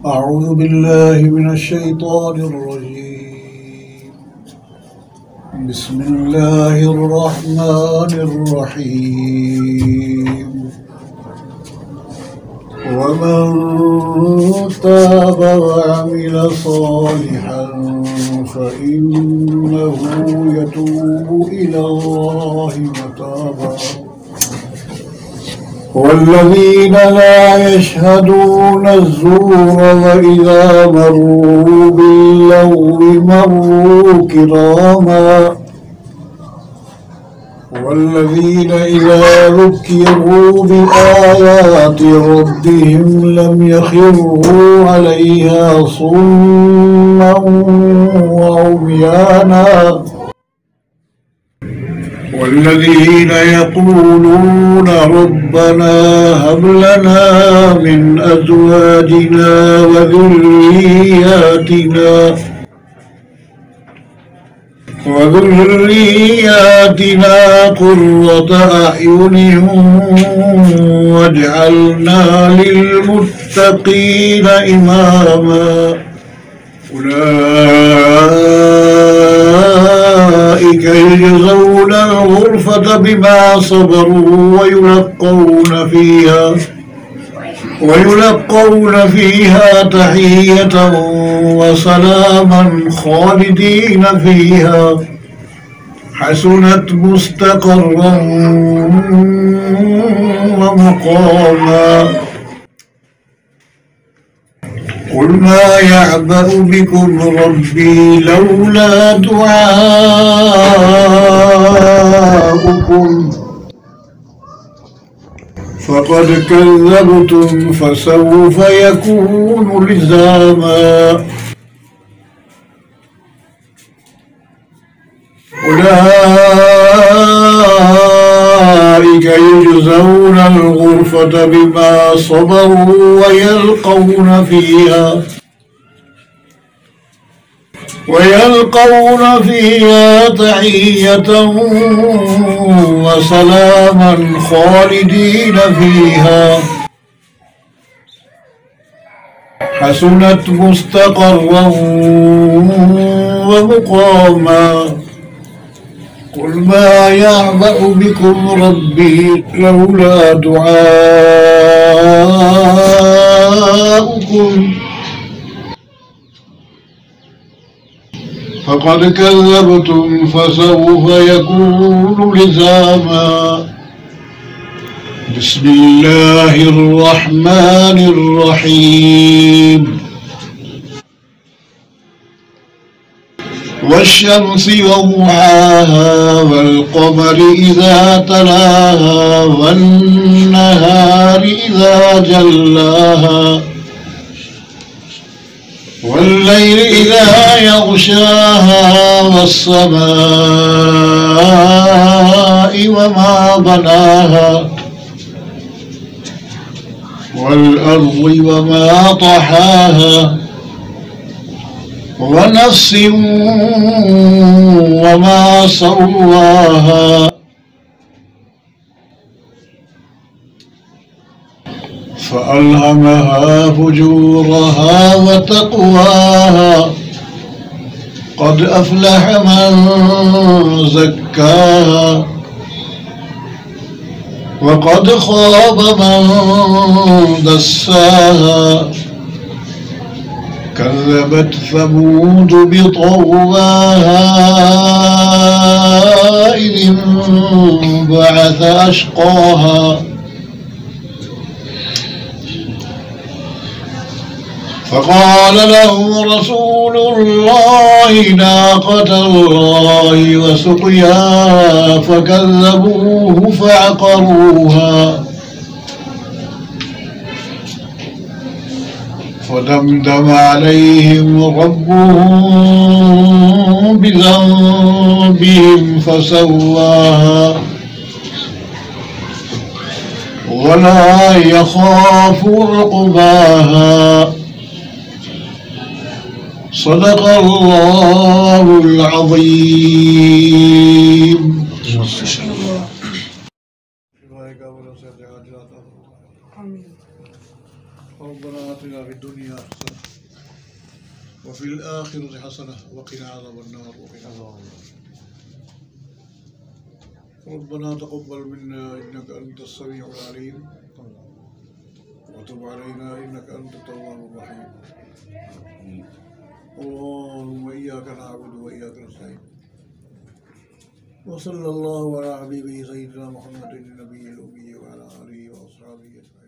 أعوذ بالله من الشيطان الرجيم. بسم الله الرحمن الرحيم. ومن تاب وعمل صالحا فإنه يتوب إلى الله متابا. والذين لا يشهدون الزور وإذا مروا باللغو مروا كراما. والذين إذا ذكروا بآيات ربهم لم يخروا عليها صما وعميانا. والذين يقولون ربنا هب لنا من أزواجنا وذرياتنا قرة أعين واجعلنا للمتقين إماما. أولئك يجزون الغرفة بما صبروا ويلقون فيها تحية وسلاما خالدين فيها حسنت مستقرا ومقاما. قل ما يعبأ بكم ربي لولا دعاؤكم فقد كذبتم فسوف يكون لزاما. أولئك يجزون الغرفة بما صبروا ويلقون فيها تحية وسلاما خالدين فيها حسنت مستقرا ومقاما. قل ما يعبأ بكم ربي لولا دعاؤكم فقد كذبتم فسوف يكون لزاما. بسم الله الرحمن الرحيم. والشمس وضحاها والقمر إذا تلاها والنهار إذا جلاها والليل إذا يغشاها والسماء وما بناها والأرض وما طحاها ونفس وما سواها فألهمها فجورها وتقواها. قد أفلح من زكاها وقد خاب من دساها. كذبت ثمود بطغواها إذ انبعث أشقاها فقال له رسول الله ناقة الله وسقياها فكذبوه فعقروها فدمدم عليهم ربهم بذنبهم فسواها ولا يخاف عقباها. صدق الله العظيم. ربنا آتنا في الدنيا حسنة وفي الآخرة حسنة وقنا عذاب النار ربنا تقبل منا إنك أنت السميع العليم وتب علينا إنك أنت التواب الرحيم اللهم إياك نعبد وإياك نستعين وصلى الله على حبيبه سيدنا محمد النبي الأمي وعلى آله وأصحابه أجمعين.